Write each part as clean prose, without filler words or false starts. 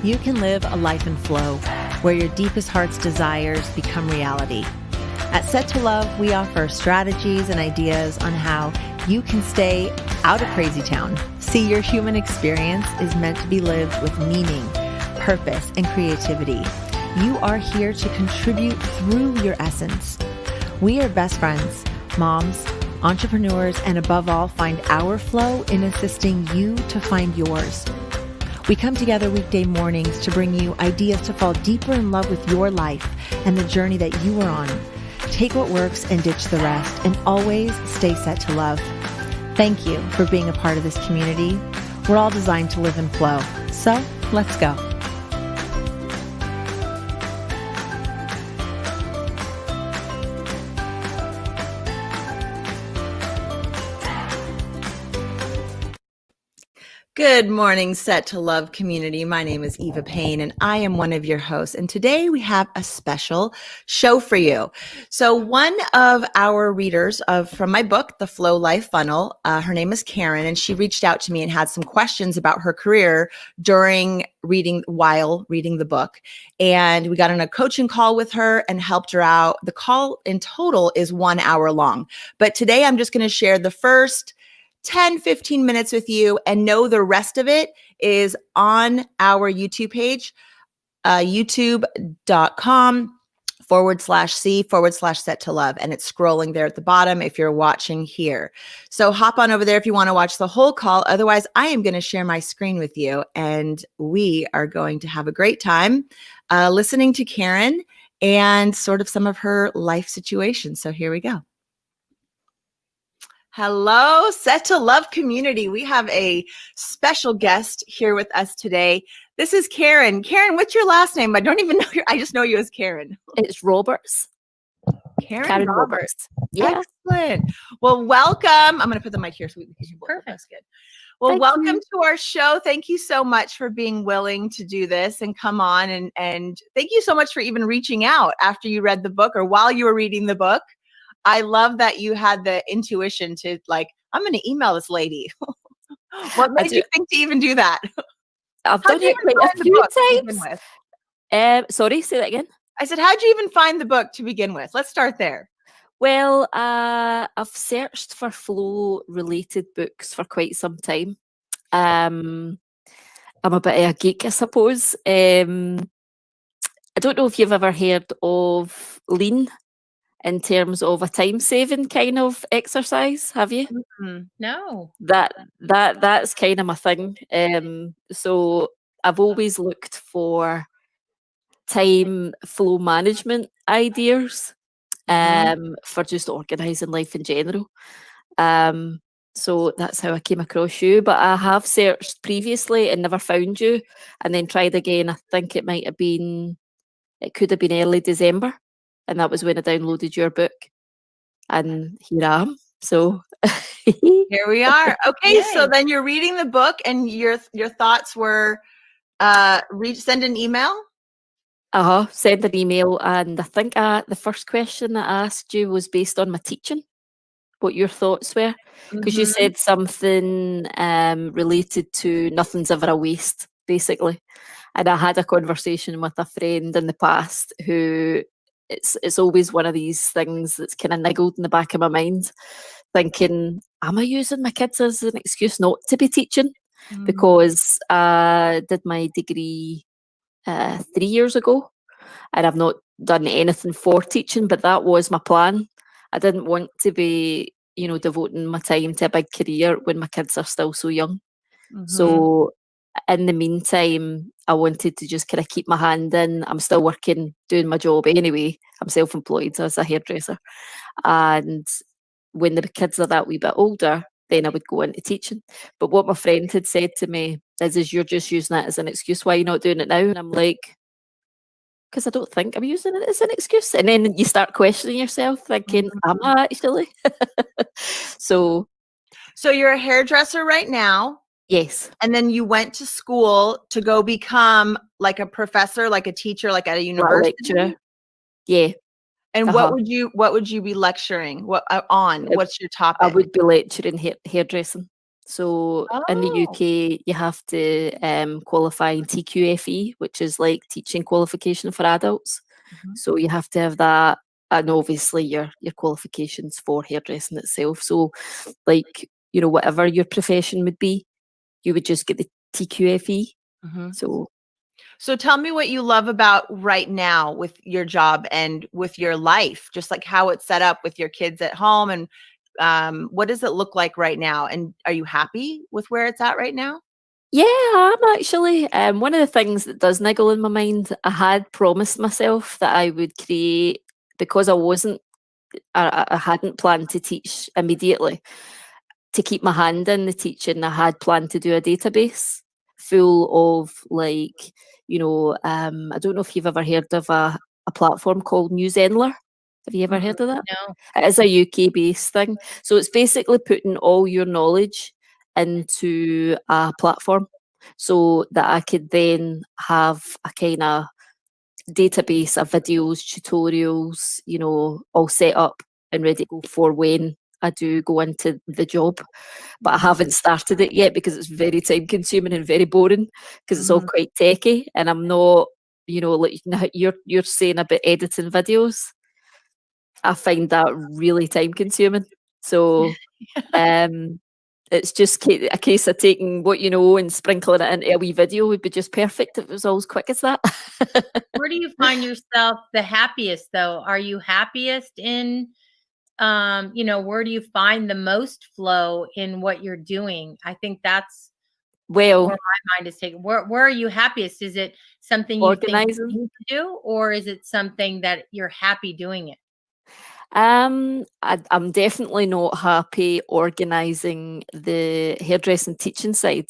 you can live a life in flow where your deepest heart's desires become reality. At Set to Love, we offer strategies and ideas on how you can stay out of crazy town. See, your human experience is meant to be lived with meaning, purpose, and creativity. You are here to contribute through your essence. We are best friends, moms, entrepreneurs, and above all, find our flow in assisting you to find yours. We come together weekday mornings to bring you ideas to fall deeper in love with your life and the journey that you are on. Take what works and ditch the rest, and always stay set to love. Thank you for being a part of this community. We're all designed to live in flow. So let's go. Good morning, Set to Love community. My name is Eva Payne, and I am one of your hosts. And today we have a special show for you. So one of our readers from my book, The Flow Life Funnel, her name is Karen, and she reached out to me and had some questions about her career while reading the book. And we got on a coaching call with her and helped her out. The call in total is 1 hour long. But today I'm just going to share the first 10, 15 minutes with you, and know the rest of it is on our YouTube page, youtube.com/C/Set to Love. And it's scrolling there at the bottom if you're watching here. So hop on over there if you want to watch the whole call. Otherwise, I am going to share my screen with you, and we are going to have a great time listening to Karen and sort of some of her life situations. So here we go. Hello, Set to Love community. We have a special guest here with us today. This is Karen. Karen, what's your last name? I don't even know I just know you as Karen. It's Roberts. Karen Roberts. Yeah. Excellent. Well, welcome. I'm going to put the mic here so we can see you. Perfect. That's good. Well, Thank welcome you. to our show. Thank you so much for being willing to do this and come on. And thank you so much for even reaching out after you read the book or while you were reading the book. I love that you had the intuition to I'm going to email this lady. What made you think to even do that? I've done it quite a few times. Sorry, say that again. I said, how'd you even find the book to begin with? Let's start there. Well, I've searched for flow-related books for quite some time. I'm a bit of a geek, I suppose. I don't know if you've ever heard of Lean in terms of a time-saving kind of exercise, have you? Mm-hmm. No. That's kind of my thing. So I've always looked for time flow management ideas for just organising life in general. So that's how I came across you. But I have searched previously and never found you, and then tried again. I think it could have been early December. And that was when I downloaded your book. And here I am. So here we are. Okay, Yay. So then you're reading the book and your thoughts were send an email? Send an email. And I think the first question that I asked you was based on my teaching, what your thoughts were. Because you said something related to nothing's ever a waste, basically. And I had a conversation with a friend in the past who it's always one of these things that's kind of niggled in the back of my mind, thinking, am I using my kids as an excuse not to be teaching? Because I did my degree 3 years ago, and I've not done anything for teaching, but that was my plan. I didn't want to be, devoting my time to a big career when my kids are still so young. So in the meantime, I wanted to just kind of keep my hand in. I'm still working, doing my job anyway. I'm self-employed as a hairdresser. And when the kids are that wee bit older, then I would go into teaching. But what my friend had said to me is you're just using that as an excuse. Why are you not doing it now? And I'm like, because I don't think I'm using it as an excuse. And then you start questioning yourself, thinking, am I actually? So you're a hairdresser right now. Yes. And then you went to school to go become like a professor, like a teacher, like at a university. Lecturer. Yeah. And what would you be lecturing? What on? What's your topic? I would be lecturing hairdressing. So in the Oh. UK, you have to qualify in TQFE, which is like teaching qualification for adults. Mhm. So you have to have that, and obviously your qualifications for hairdressing itself. So, like, whatever your profession would be, you would just get the TQFE. Mhm. So So tell me what you love about right now with your job and with your life, just like how it's set up with your kids at home, and what does it look like right now? And are you happy with where it's at right now? yeah, I'm actually. One of the things that does niggle in my mind, I had promised myself that I would create, because I hadn't planned to teach immediately. To keep my hand in the teaching, I had planned to do a database full of, like, I don't know if you've ever heard of a platform called Newsendler. Have you ever Mm-mm, heard of that? no. It is a UK based thing. So it's basically putting all your knowledge into a platform so that I could then have a kind of database of videos, tutorials, all set up and ready to go for when I do go into the job. But I haven't started it yet because it's very time consuming and very boring, because it's all Mhm. quite techy, and I'm not, like you're saying about editing videos. I find that really time consuming. So um it's just a case of taking what you know and sprinkling it into a wee video would be just perfect if it was all as quick as that. Where do you find yourself the happiest though? Are you happiest in where do you find the most flow in what you're doing? I think that's Well, where my mind is taken. Where are you happiest? Is it something you think organising. you need to do, or is it something that you're happy doing it? I'm definitely not happy organising the hairdressing teaching side.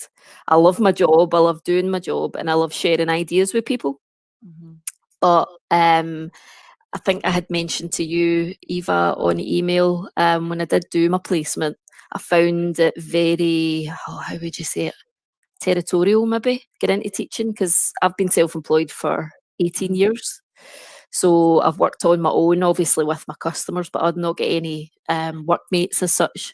I love my job, I love doing my job, and I love sharing ideas with people. Mhm. But I think I had mentioned to you, Eva, on email, when I did do my placement, I found it very, how would you say it? Territorial, maybe, get into teaching, because I've been self employed for 18 Mhm. years. So I've worked on my own, obviously with my customers, but I'd not get any workmates as such.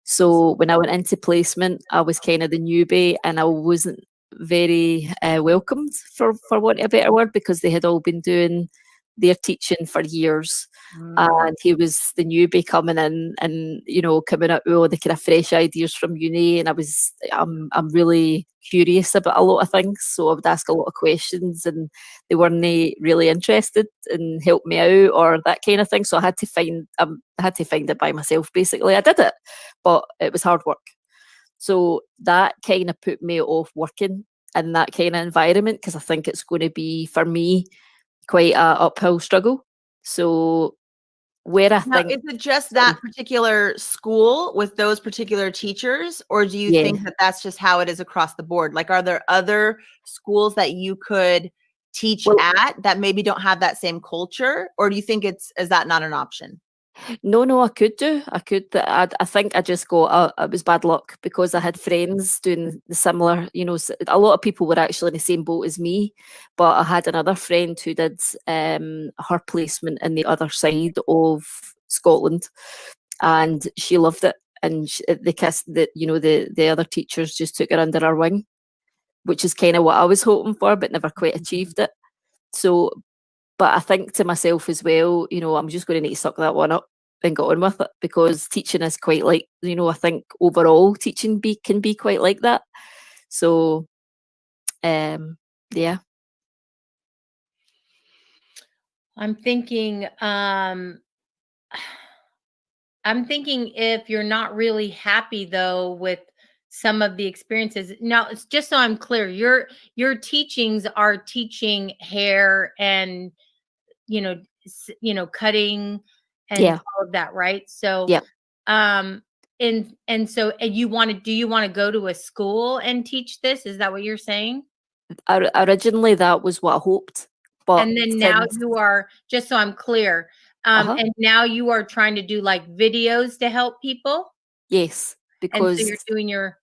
So when I went into placement, I was kind of the newbie, and I wasn't very welcomed, for want of a better word, because they had all been doing their teaching for years. Mm. And he was the newbie coming in, and coming up with all the kind of fresh ideas from uni. And I'm really curious about a lot of things, so I would ask a lot of questions, and they weren't really interested in helping me out or that kind of thing. So I had to find it by myself. Basically, I did it, but it was hard work. So that kind of put me off working in that kind of environment, because I think it's going to be, for me, quite a uphill struggle. So where I Now, think, is it just sorry, that particular school with those particular teachers, or do you yeah. think that that's just how it is across the board? Like, are there other schools that you could teach Well, at that maybe don't have that same culture, or do you think is that not an option? no, I could do. I could. I think I just got. It was bad luck, because I had friends doing the similar. A lot of people were actually in the same boat as me, but I had another friend who did her placement in the other side of Scotland, and she loved it. And the kiss that the other teachers just took her under her wing, which is kind of what I was hoping for, but never quite achieved it. So, but I think to myself as well, I'm just going to need to suck that one up and get on with it, because teaching is quite like, I think overall teaching can be quite like that. So, yeah. I'm thinking, I'm thinking if you're not really happy though with some of the experiences. Now, it's just so I'm clear, your teachings are teaching hair and cutting and Yeah. all of that, right? So, Yeah. um, and do you want to go to a school and teach this? Is that what you're saying? Originally, that was what I hoped, but And then now since, you are, just so I'm clear, uh-huh, and now you are trying to do like videos to help people. yes, And so because you're doing your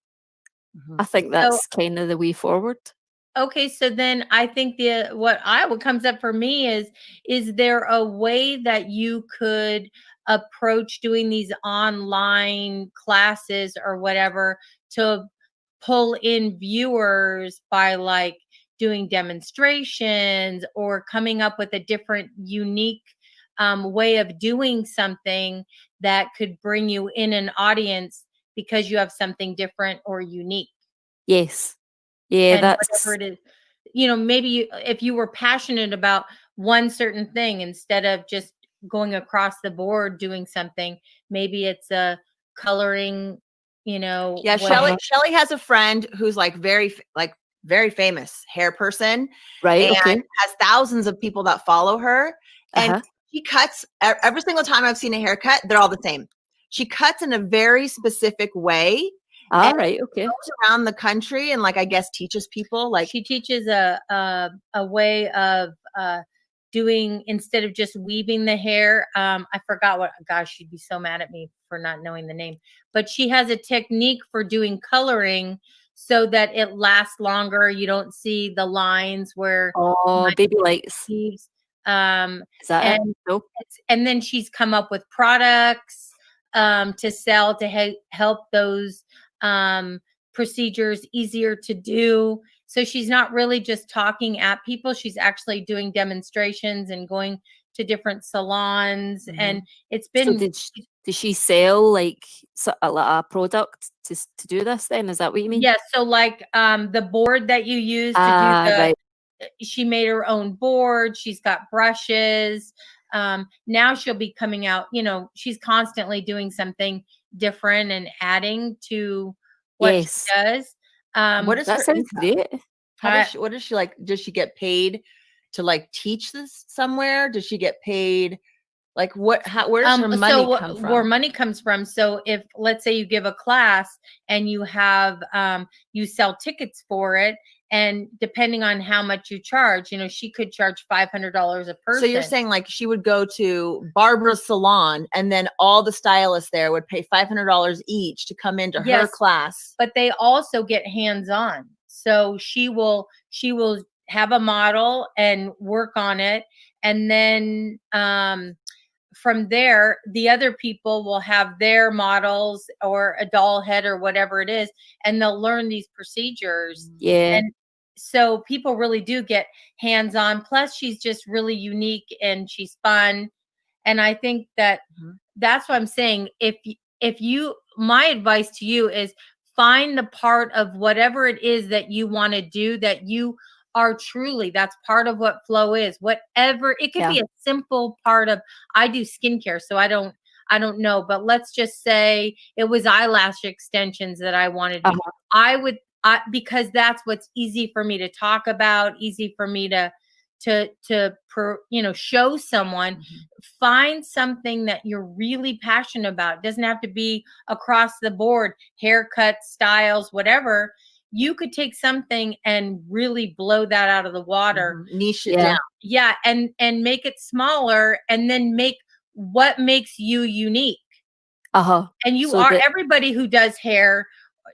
Mhm. I think so that's kind of the way forward. okay, so then I think what comes up for me is there a way that you could approach doing these online classes or whatever to pull in viewers by like doing demonstrations or coming up with a different unique way of doing something that could bring you in an audience because you have something different or unique. Yes. Yeah, And that's whatever it is, maybe if you were passionate about one certain thing, instead of just going across the board doing something, maybe it's a coloring, Yeah, what. Shelley has a friend who's like very famous hair person, right. and Okay. has thousands of people that follow her. And Uh-huh. she cuts every single time I've seen a haircut, they're all the same. She cuts in a very specific way and All right. Okay. goes around the country and I guess teaches people She teaches a way of doing, instead of just weaving the hair. I forgot what. Gosh, she'd be so mad at me for not knowing the name. But she has a technique for doing coloring so that it lasts longer. You don't see the lines where Oh, baby lights. leaves. Is that it? And No. and then she's come up with products to sell to help those procedures easier to do. So she's not really just talking at people. She's actually doing demonstrations and going to different salons. And it's So been, did she sell like a product to do this then? Is that what you mean? yes. So like the board that you use to do the, Right. she made her own board. She's got brushes. Now she'll be coming out, she's constantly doing something different and adding to what she does. what is That her sounds income? great. What does she like? Does she get paid to teach this somewhere? Does she get paid? Where does her money come from? Where money comes from. So if, let's say you give a class and you have, you sell tickets for it, and depending on how much you charge, she could charge $500 a person. So you're saying she would go to Barbara's salon and then all the stylists there would pay $500 each to come into her class. But they also get hands-on. So she will have a model and work on it. And then, from there, the other people will have their models or a doll head or whatever it is, and they'll learn these procedures. Yeah. And so people really do get hands-on. Plus, she's just really unique and she's fun. And I think that that's what I'm saying. If you, my advice to you is find the part of whatever it is that you want to do that you are truly, that's part of what flow is. Whatever it could be, a simple part of, I do skincare, so I don't know, but let's just say it was eyelash extensions that I wanted to do. Because that's what's easy for me to talk about, easy for me to show someone. Find something that you're really passionate about. It doesn't have to be across the board, haircut styles, whatever. You could take something and really blow that out of the water. Niche it down. Yeah. And make it smaller, and then make what makes you unique. And you everybody who does hair,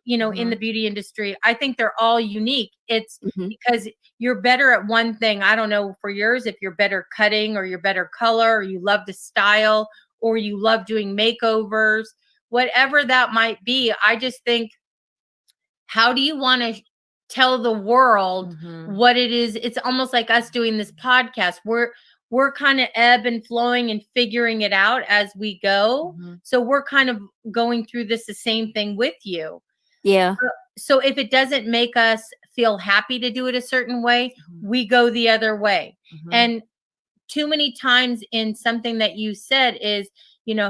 in the beauty industry, I think they're all unique. It's because you're better at one thing. I don't know for yours, if you're better cutting or you're better color, or you love to style, or you love doing makeovers, whatever that might be. I just think, how do you want to tell the world what it is? It's almost like us doing this podcast. We're kind of ebb and flowing and figuring it out as we go. So we're kind of going through the same thing with you. Yeah. So if it doesn't make us feel happy to do it a certain way, we go the other way. And too many times in something that you said is,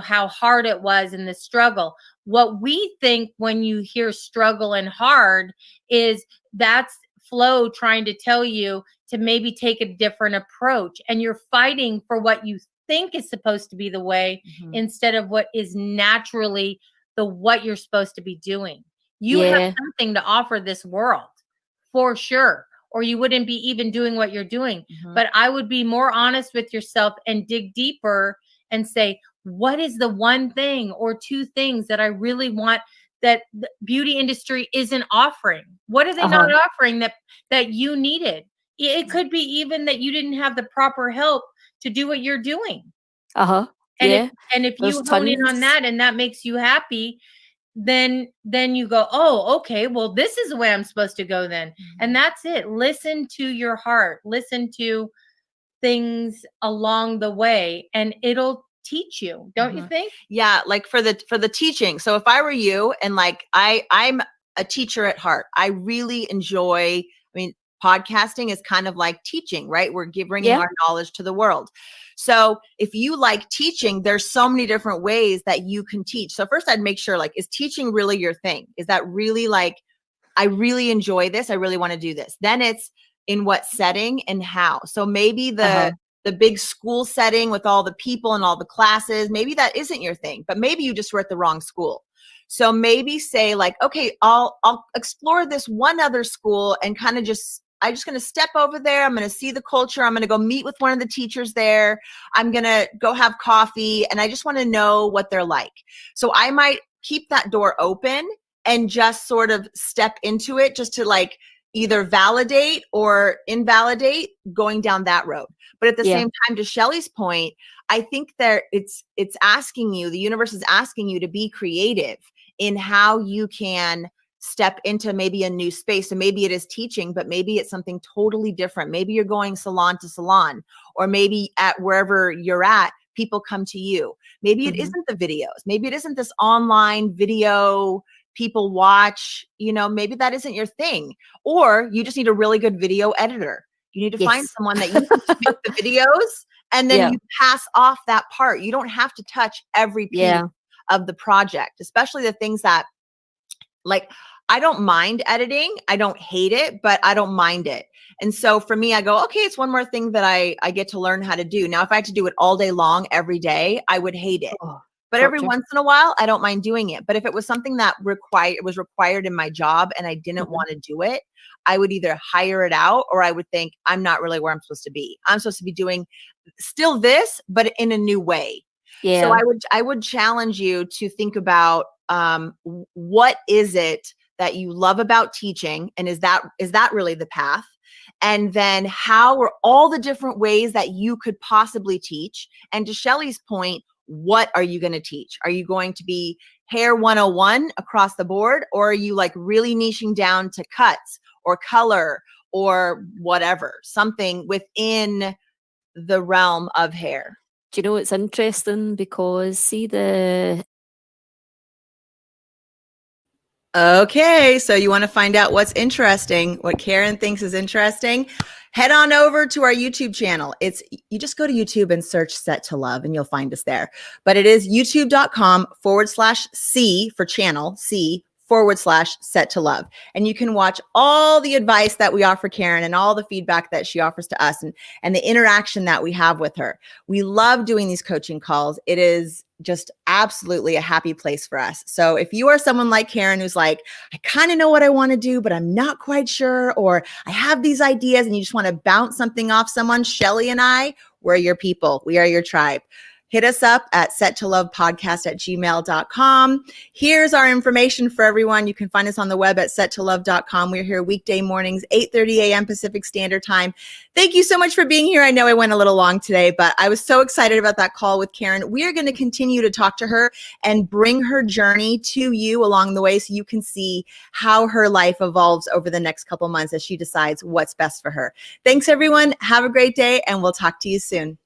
how hard it was in the struggle. What we think when you hear struggle and hard is that's flow trying to tell you to maybe take a different approach, and you're fighting for what you think is supposed to be the way instead of what is naturally what you're supposed to be doing. You have something to offer this world for sure, or you wouldn't be even doing what you're doing. But I would be more honest with yourself and dig deeper and say, what is the one thing or two things that I really want that the beauty industry isn't offering? What are they not offering that you needed? It could be even that you didn't have the proper help to do what you're doing. And Yeah. and if you There's hone in on tons. that and that makes you happy, then you go, oh, okay, well, this is the way I'm supposed to go then. And that's it. Listen to your heart. Listen to things along the way, and it'll teach you, don't you think? Yeah, like for the teaching. So if I were you, and like I'm a teacher at heart, I really enjoy, I mean, podcasting is kind of like teaching, right? We're bringing our knowledge to the world. So if you like teaching, there's so many different ways that you can teach. So first I'd make sure, like, is teaching really your thing? Is that really like, I really enjoy this, I really want to do this? Then it's in what setting and how. So maybe the big school setting with all the people and all the classes, maybe that isn't your thing, but maybe you just were at the wrong school. So maybe say like, okay, I'll explore this one other school and kind of I'm just going to step over there. I'm going to see the culture. I'm going to go meet with one of the teachers there. I'm going to go have coffee, and I just want to know what they're like. So I might keep that door open and just sort of step into it, just to like either validate or invalidate going down that road. But at the same time, to Shelley's point, I think that it's asking you, the universe is asking you to be creative in how you can step into maybe a new space. So maybe it is teaching, but maybe it's something totally different. Maybe you're going salon to salon, or maybe at wherever you're at, people come to you. Maybe it isn't the videos. Maybe it isn't this online video people watch, maybe that isn't your thing. Or you just need a really good video editor. You need to find someone that you can make the videos, and then you pass off that part. You don't have to touch every piece of the project, especially the things that, like, I don't mind editing. I don't hate it, but I don't mind it. And so for me, I go, okay, it's one more thing that I get to learn how to do. Now, if I had to do it all day long, every day, I would hate it. But every once in a while, I don't mind doing it. But if it was something that was required in my job and I didn't want to do it, I would either hire it out, or I would think, I'm not really where I'm supposed to be. I'm supposed to be doing still this, but in a new way. Yeah. So I would challenge you to think about what is it that you love about teaching, and is that really the path? And then how are all the different ways that you could possibly teach? And to Shelley's point, what are you going to teach? Are you going to be hair 101 across the board? Or are you like really niching down to cuts or color or whatever, something within the realm of hair? Do you know, it's interesting because see Okay, so you want to find out what's interesting, what Karen thinks is interesting? Head on over to our YouTube channel. You just go to YouTube and search Set to Love and you'll find us there. But it is youtube.com/C for channel, C/Set to Love. And you can watch all the advice that we offer Karen and all the feedback that she offers to us, and the interaction that we have with her. We love doing these coaching calls. It is just absolutely a happy place for us. So if you are someone like Karen who's like, I kind of know what I want to do, but I'm not quite sure, or I have these ideas, and you just want to bounce something off someone, Shelley and I, we're your people. We are your tribe. Hit us up at settolovepodcast@gmail.com. Here's our information for everyone. You can find us on the web at settolove.com. We're here weekday mornings, 8:30 a.m. Pacific Standard Time. Thank you so much for being here. I know I went a little long today, but I was so excited about that call with Karen. We are going to continue to talk to her and bring her journey to you along the way, so you can see how her life evolves over the next couple months as she decides what's best for her. Thanks, everyone. Have a great day, and we'll talk to you soon.